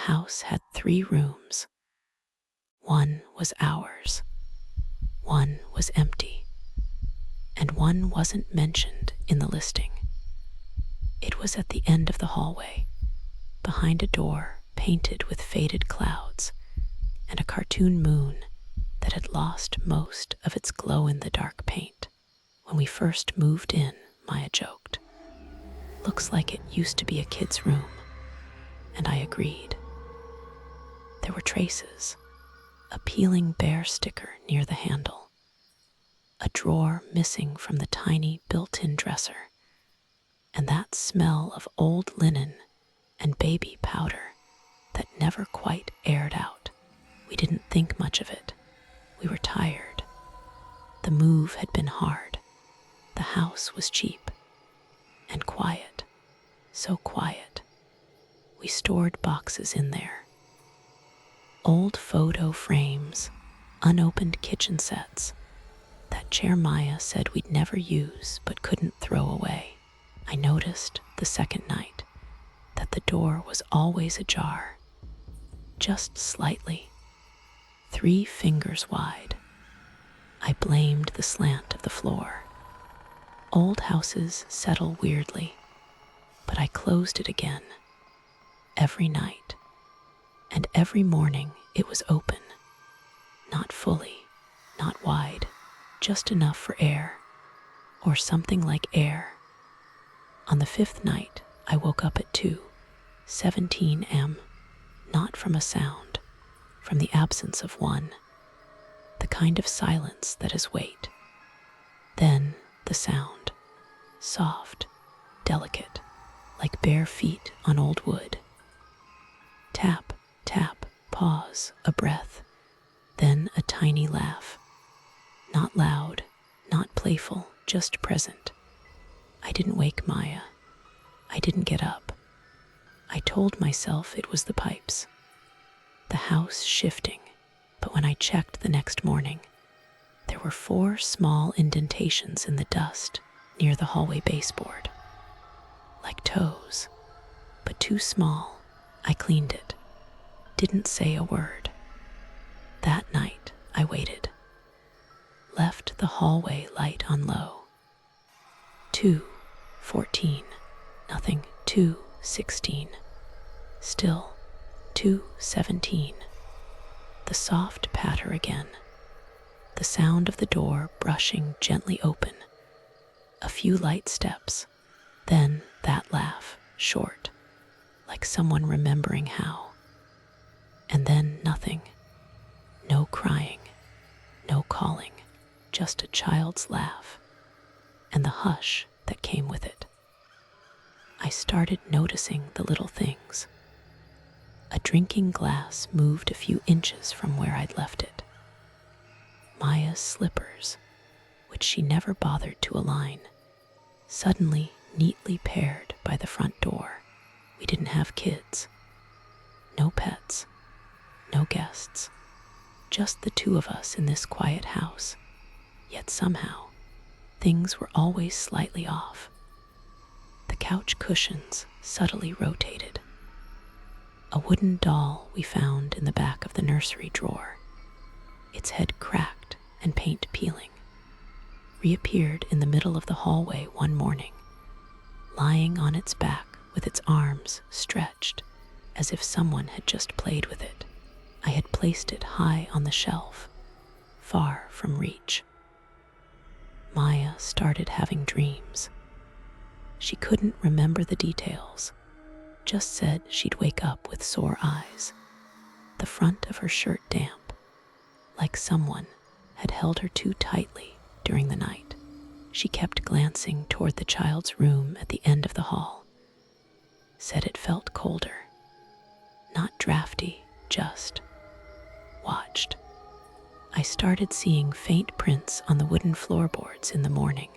house had 3 rooms. One was ours, one was empty, and one wasn't mentioned in the listing. It was at the end of the hallway, behind a door painted with faded clouds and a cartoon moon that had lost most of its glow-in-the-dark paint. When we first moved in, Maya joked, "Looks like it used to be a kid's room," and I agreed. There were traces, a peeling bear sticker near the handle, a drawer missing from the tiny built-in dresser, and that smell of old linen and baby powder that never quite aired out. We didn't think much of it. We were tired. The move had been hard. The house was cheap and quiet, so quiet. We stored boxes in there. Old photo frames, unopened kitchen sets, that chair Maya said we'd never use but couldn't throw away. I noticed the second night that the door was always ajar, just slightly, 3 fingers wide. I blamed the slant of the floor. Old houses settle weirdly, but I closed it again. Every night, and every morning it was open. Not fully, not wide, just enough for air, or something like air. On the 5th night, I woke up at 2:17 a.m., not from a sound, from the absence of one, the kind of silence that is weight. Then the sound, soft, delicate, like bare feet on old wood. Tap, tap, pause, a breath, then a tiny laugh. Not loud, not playful, just present. I didn't wake Maya. I didn't get up. I told myself it was the pipes. The house shifting, but when I checked the next morning, there were 4 small indentations in the dust near the hallway baseboard. Like toes, but too small. I cleaned it. Didn't say a word. That night, I waited. Left the hallway light on low. 2:14, nothing. 2:16, still. 2:17, the soft patter again. The sound of the door brushing gently open. A few light steps, then that laugh, short, like someone remembering how. And then nothing. No crying, no calling, just a child's laugh, and the hush that came with it. I started noticing the little things. A drinking glass moved a few inches from where I'd left it. Maya's slippers, which she never bothered to align, suddenly neatly paired by the front door. We didn't have kids. No pets. No guests. Just the 2 of us in this quiet house. Yet somehow, things were always slightly off. The couch cushions subtly rotated. A wooden doll we found in the back of the nursery drawer, its head cracked and paint peeling, reappeared in the middle of the hallway one morning, lying on its back with its arms stretched as if someone had just played with it. I had placed it high on the shelf, far from reach. Maya started having dreams. She couldn't remember the details, just said she'd wake up with sore eyes, the front of her shirt damp, like someone had held her too tightly during the night. She kept glancing toward the child's room at the end of the hall, said it felt colder, not drafty, just watched. I started seeing faint prints on the wooden floorboards in the morning.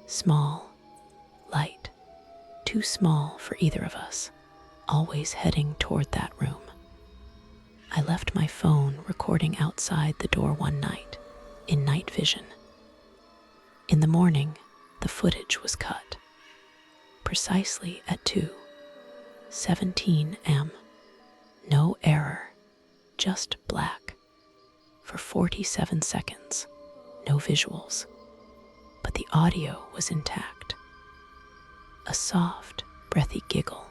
Small, light, too small for either of us, always heading toward that room. I left my phone recording outside the door one night, in night vision. In the morning, the footage was cut, precisely at 2:17 a.m. No error, just black. For 47 seconds, no visuals. But the audio was intact. A soft, breathy giggle,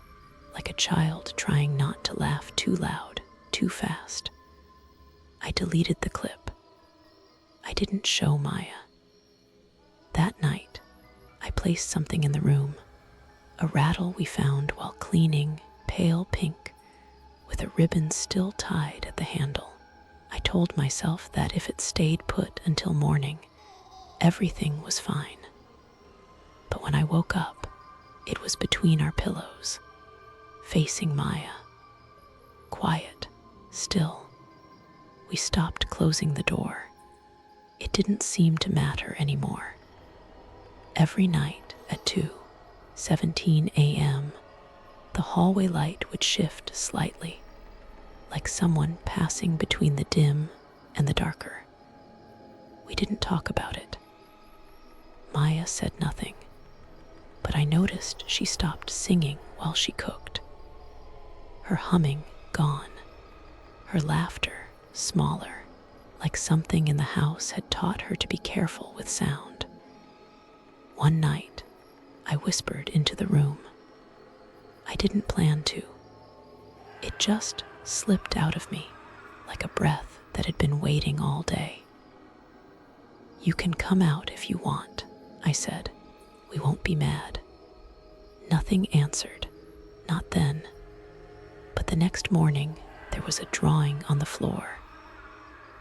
like a child trying not to laugh too loud, too fast. I deleted the clip. I didn't show Maya. That night, I placed something in the room, a rattle we found while cleaning, pale pink, with a ribbon still tied at the handle. I told myself that if it stayed put until morning, everything was fine. But when I woke up, it was between our pillows, facing Maya. Quiet, still. We stopped closing the door. It didn't seem to matter anymore. Every night at 2:17 a.m., the hallway light would shift slightly, like someone passing between the dim and the darker. We didn't talk about it. Maya said nothing, but I noticed she stopped singing while she cooked. Her humming gone, her laughter smaller, like something in the house had taught her to be careful with sound. One night, I whispered into the room. I didn't plan to. It just slipped out of me, like a breath that had been waiting all day. "You can come out if you want," I said. "We won't be mad." Nothing answered, not then. But the next morning, there was a drawing on the floor.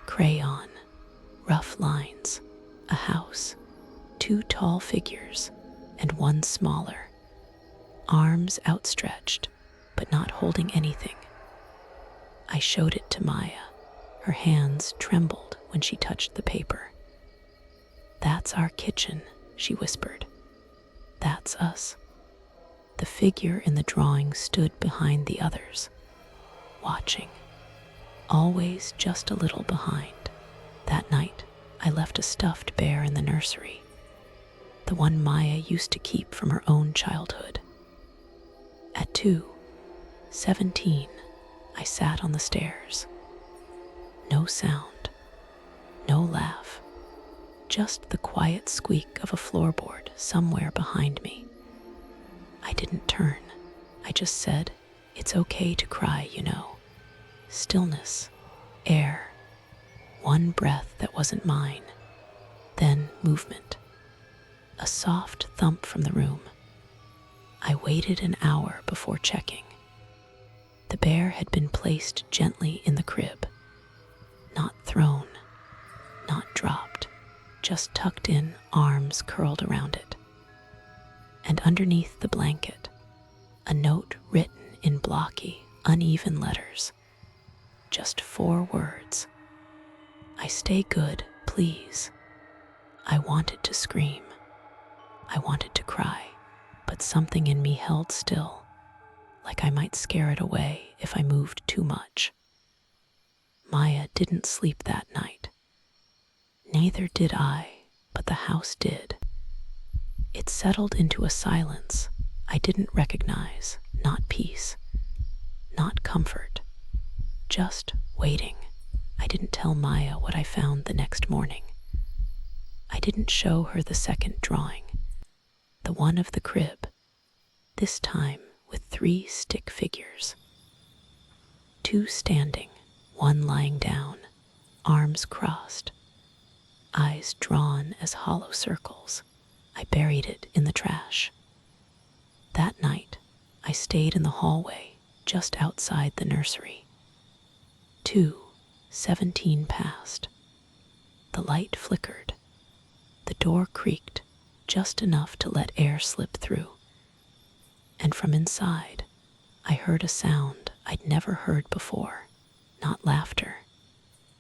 Crayon, rough lines, a house, 2 tall figures, and one smaller. Arms outstretched, but not holding anything. I showed it to Maya. Her hands trembled when she touched the paper. "That's our kitchen," she whispered. "That's us." The figure in the drawing stood behind the others, watching, always just a little behind. That night, I left a stuffed bear in the nursery, the one Maya used to keep from her own childhood. At 2:17, I sat on the stairs. No sound, no laugh, just the quiet squeak of a floorboard somewhere behind me. I didn't turn. I just said, "It's okay to cry, you know." Stillness, air, one breath that wasn't mine, then movement. A soft thump from the room. I waited an hour before checking. The bear had been placed gently in the crib, not thrown, not dropped, just tucked in, arms curled around it. And underneath the blanket, a note written in blocky, uneven letters. Just 4 words. "I stay good, please." I wanted to scream. I wanted to cry, but something in me held still, like I might scare it away if I moved too much. Maya didn't sleep that night. Neither did I, but the house did. It settled into a silence I didn't recognize, not peace, not comfort, just waiting. I didn't tell Maya what I found the next morning. I didn't show her the second drawing, the one of the crib, this time with 3 stick figures. 2 standing, one lying down, arms crossed, eyes drawn as hollow circles. I buried it in the trash. That night, I stayed in the hallway just outside the nursery. 2:17 passed. The light flickered. The door creaked just enough to let air slip through. And from inside, I heard a sound I'd never heard before. Not laughter,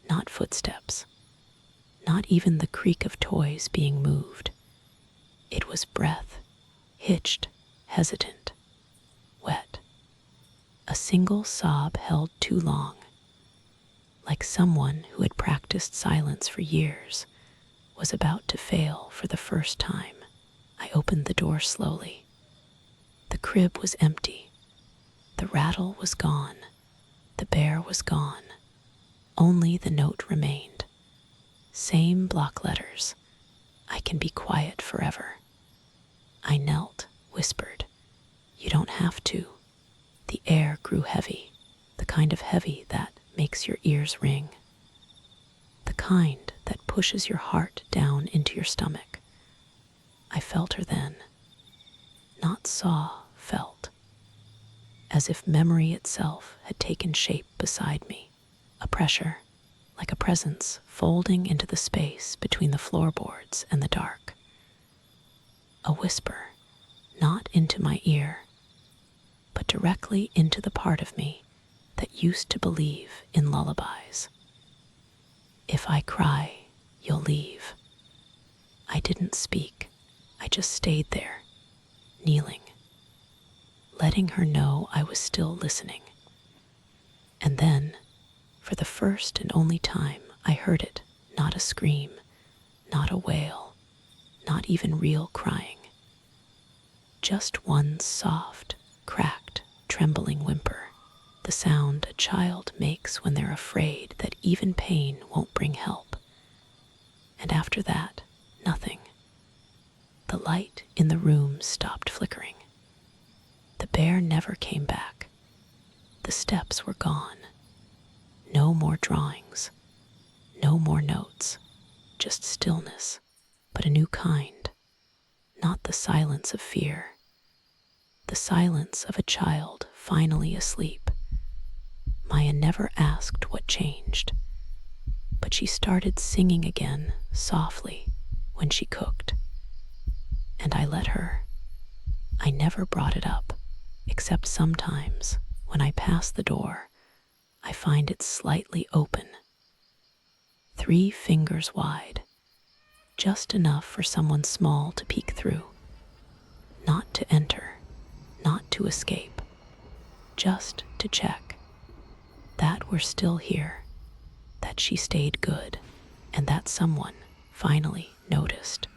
not footsteps, not even the creak of toys being moved. It was breath, hitched, hesitant, wet. A single sob held too long, like someone who had practiced silence for years was about to fail for the first time. I opened the door slowly. The crib was empty. The rattle was gone. The bear was gone. Only the note remained. Same block letters. I can be quiet forever. I knelt, whispered, "You don't have to." The air grew heavy, the kind of heavy that makes your ears ring. The kind that pushes your heart down into your stomach. I felt her then. Not saw, felt. As if memory itself had taken shape beside me. A pressure, like a presence folding into the space between the floorboards and the dark. A whisper, not into my ear, but directly into the part of me that used to believe in lullabies. If I cry, you'll leave. I didn't speak. I just stayed there, kneeling, letting her know I was still listening. And then, for the first and only time, I heard it, not a scream, not a wail, not even real crying. Just one soft, cracked, trembling whimper, the sound a child makes when they're afraid that even pain won't bring help. And after that, nothing. The light in the room stopped flickering. The bear never came back. The steps were gone. No more drawings. No more notes. Just stillness, but a new kind. Not the silence of fear. The silence of a child finally asleep. Maya never asked what changed, but she started singing again, softly, when she cooked. And I let her. I never brought it up, except sometimes, when I pass the door, I find it slightly open. 3 fingers wide, just enough for someone small to peek through. Not to enter, not to escape, just to check that we're still here, that she stayed good, and that someone finally noticed.